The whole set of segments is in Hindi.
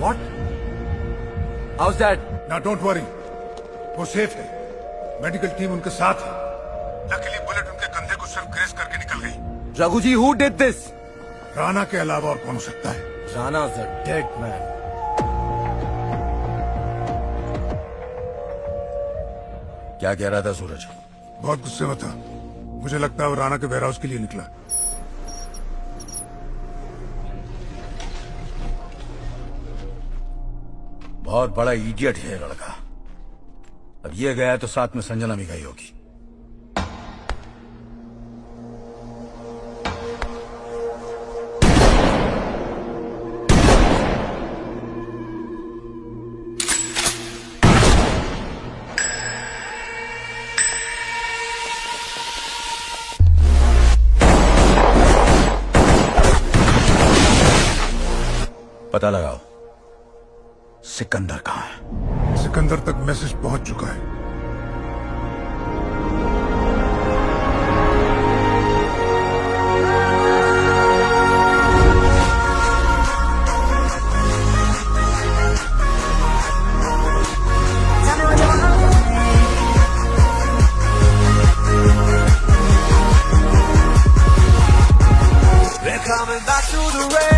What? How's that? Now don't worry, वो सेफ है। मेडिकल टीम उनके साथ है। लकीली बुलेट उनके कंधे को सिर्फ ग्रेस करके निकल गई। Raghuji, who did this? Rana के अलावा और कौन हो सकता है? Rana's a dead man. क्या कह रहा था सूरज? बहुत गुस्से में था। मुझे लगता है वो राणा के वेयरहाउस के लिए निकला। बहुत बड़ा इडियट है लड़का। अब ये गया तो साथ में संजना भी गई होगी। पता लगाओ सिकंदर कहाँ है। सिकंदर तक मैसेज पहुंच चुका है। We're coming back to the race.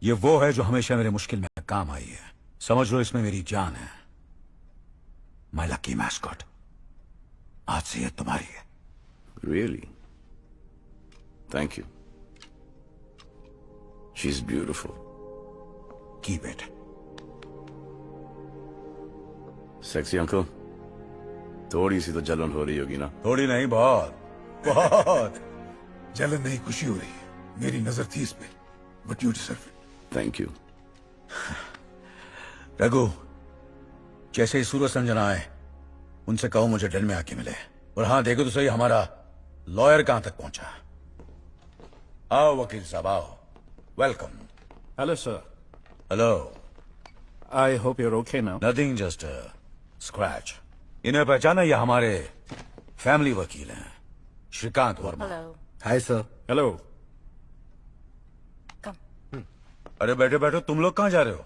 ये वो है जो हमेशा मेरे मुश्किल में काम आई है। समझ लो इसमें मेरी जान है। माय लकी मैस्कॉट, आज से ये तुम्हारी है। Really? Thank you. She's beautiful. Keep it. Sexy uncle? थोड़ी सी तो जलन हो रही होगी ना? थोड़ी नहीं, बहुत बहुत। जलन नहीं, खुशी हो रही है। मेरी नजर थी इस पे, but you deserve it. Thank you. Raghu, जैसे ही सूरज संजना आए उनसे कहो मुझे डेल में आके मिले। और हाँ, देखो तो सही हमारा लॉयर कहां तक पहुंचा। आओ वकील साहब, आओ। Welcome. Hello, sir. Hello. I hope you're okay now. Nothing, just scratch. इन्हें पहचाना, ये हमारे फैमिली वकील हैं, Shrikant Verma. Hello. Hi, sir. Hello. Come. अरे बैठो बैठो, तुम लोग कहां जा रहे हो?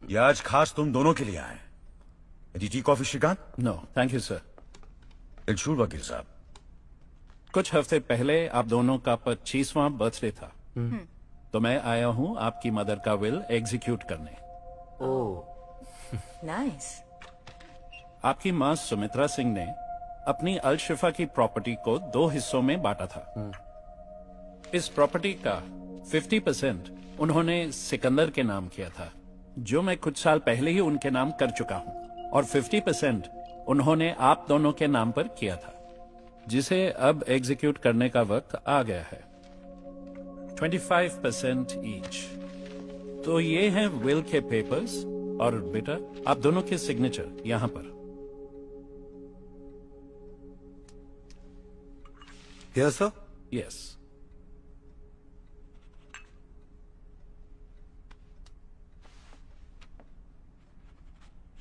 ये आज खास तुम दोनों के लिए आए। Tea coffee Shrikant? No, thank you, sir. इंशूर वकील साहब। कुछ हफ्ते पहले आप दोनों का 25वां बर्थडे था, तो मैं आया हूं आपकी मदर का विल एग्जीक्यूट करने। Nice. आपकी मां सुमित्रा सिंह ने अपनी अलशिफा की प्रॉपर्टी को 2 हिस्सों में बांटा था। इस प्रॉपर्टी का 50% उन्होंने सिकंदर के नाम किया था, जो मैं कुछ साल पहले ही उनके नाम कर चुका हूं, और 50% उन्होंने आप दोनों के नाम पर किया था, जिसे अब एग्जीक्यूट करने का वक्त आ गया है। 25% ईच। तो ये हैं विल के पेपर्स, और बेटा आप दोनों के सिग्नेचर यहां पर। Here, sir. यस।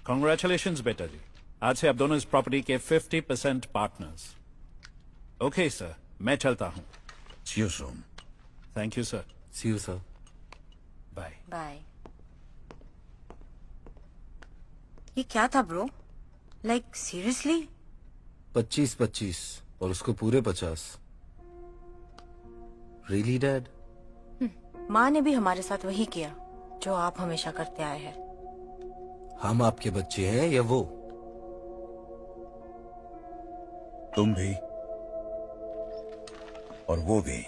Congratulations बेटा जी, आज से आप दोनों इस प्रॉपर्टी के 50% पार्टनर्स। ओके सर, मैं चलता हूं। See you soon. Thank you sir. See you, sir. Bye. Bye. ये क्या था ब्रो? Like seriously? 25-25 और उसको पूरे 50। Really, Dad? माँ ने भी हमारे साथ वही किया जो आप हमेशा करते आए हैं। हम आपके बच्चे हैं या वो? तुम भी और वो भी,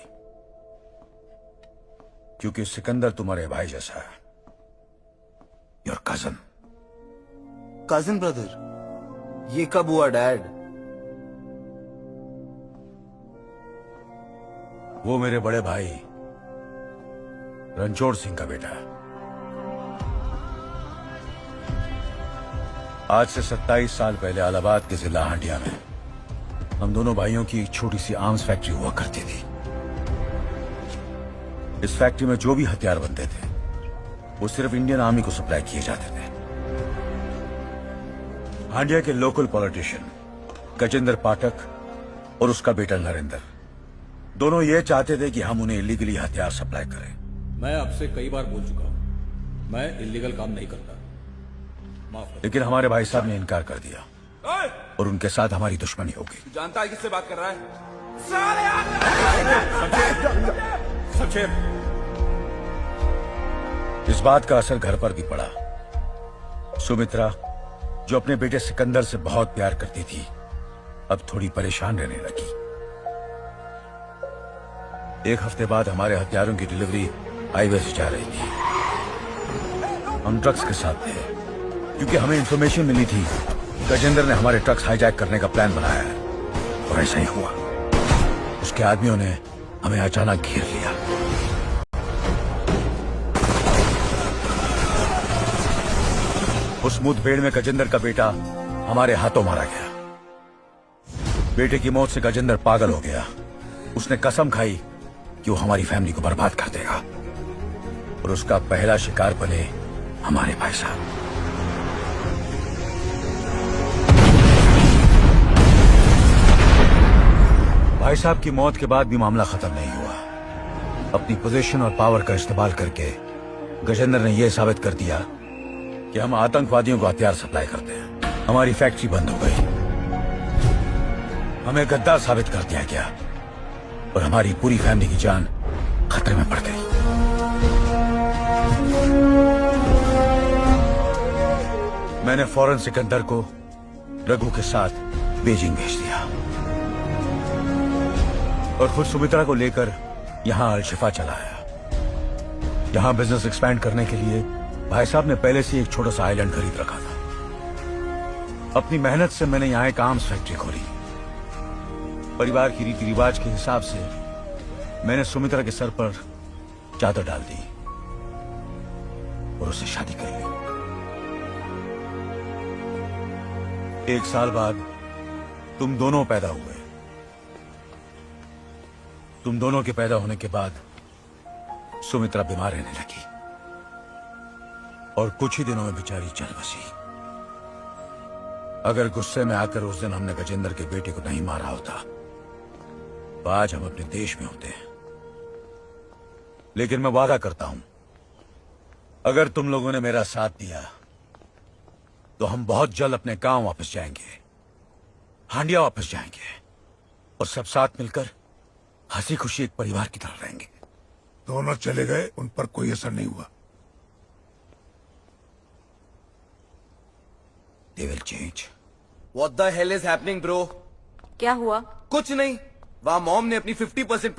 क्योंकि सिकंदर तुम्हारे भाई जैसा है। Your cousin. Cousin brother? ये कब हुआ डैड? वो मेरे बड़े भाई रणछोड़ सिंह का बेटा है। आज से 27 साल पहले इलाहाबाद के जिला हांडिया में हम दोनों भाइयों की एक छोटी सी आर्म्स फैक्ट्री हुआ करती थी। इस फैक्ट्री में जो भी हथियार बनते थे वो सिर्फ इंडियन आर्मी को सप्लाई किए जाते थे। हांडिया के लोकल पॉलिटिशियन गजेंद्र पाठक और उसका बेटा नरेंद्र, दोनों ये चाहते थे कि हम उन्हें इलीगली हथियार सप्लाई करें। मैं आपसे कई बार बोल चुका हूं, मैं इलीगल काम नहीं करता। माफ कर। लेकिन हमारे भाई साहब ने इनकार कर दिया और उनके साथ हमारी दुश्मनी हो गई। जानता है किससे बात कर रहा है? इस बात का असर घर पर भी पड़ा। सुमित्रा, जो अपने बेटे सिकंदर से बहुत प्यार करती थी, अब थोड़ी परेशान रहने लगी। एक हफ्ते बाद हमारे हथियारों की डिलीवरी हाईवे से जा रही थी। हम ट्रक्स के साथ थे, क्योंकि हमें इंफॉर्मेशन मिली थी गजेंद्र ने हमारे ट्रक्स हाईजैक करने का प्लान बनाया है, और ऐसा ही हुआ। उसके आदमियों ने हमें अचानक घेर लिया। उस मुठभेड़ में गजेंद्र का बेटा हमारे हाथों मारा गया। बेटे की मौत से गजेंद्र पागल हो गया। उसने कसम खाई कि वो हमारी फैमिली को बर्बाद कर देगा, और उसका पहला शिकार बने हमारे भाई साहब। भाई साहब की मौत के बाद भी मामला खत्म नहीं हुआ। अपनी पोजीशन और पावर का इस्तेमाल करके गजेंद्र ने यह साबित कर दिया कि हम आतंकवादियों को हथियार सप्लाई करते हैं। हमारी फैक्ट्री बंद हो गई, हमें गद्दार साबित कर दिया गया, और हमारी पूरी फैमिली की जान खतरे में पड़ गई। मैंने फौरन सिकंदर को रघु के साथ बीजिंग भेज दिया और खुद सुमित्रा को लेकर यहां अलशिफा चला आया। यहां बिजनेस एक्सपैंड करने के लिए भाई साहब ने पहले से एक छोटा सा आइलैंड खरीद रखा था। अपनी मेहनत से मैंने यहां एक आर्म्स फैक्ट्री खोली। परिवार की रीति रिवाज के हिसाब से मैंने सुमित्रा के सर पर चादर डाल दी और उससे शादी कर ली। 1 साल बाद तुम दोनों पैदा हुए। तुम दोनों के पैदा होने के बाद सुमित्रा बीमार रहने लगी और कुछ ही दिनों में बेचारी चल बसी। अगर गुस्से में आकर उस दिन हमने गजेंद्र के बेटे को नहीं मारा होता तो आज हम अपने देश में होते। लेकिन मैं वादा करता हूं, अगर तुम लोगों ने मेरा साथ दिया तो हम बहुत जल्द अपने गांव वापस जाएंगे, हांडिया वापस जाएंगे और सब साथ मिलकर हंसी खुशी एक परिवार की तरह रहेंगे। दोनों चले गए, उन पर कोई असर नहीं हुआ। They will change. What the hell is happening, bro? क्या हुआ? कुछ नहीं, वहां मॉम ने अपनी 50%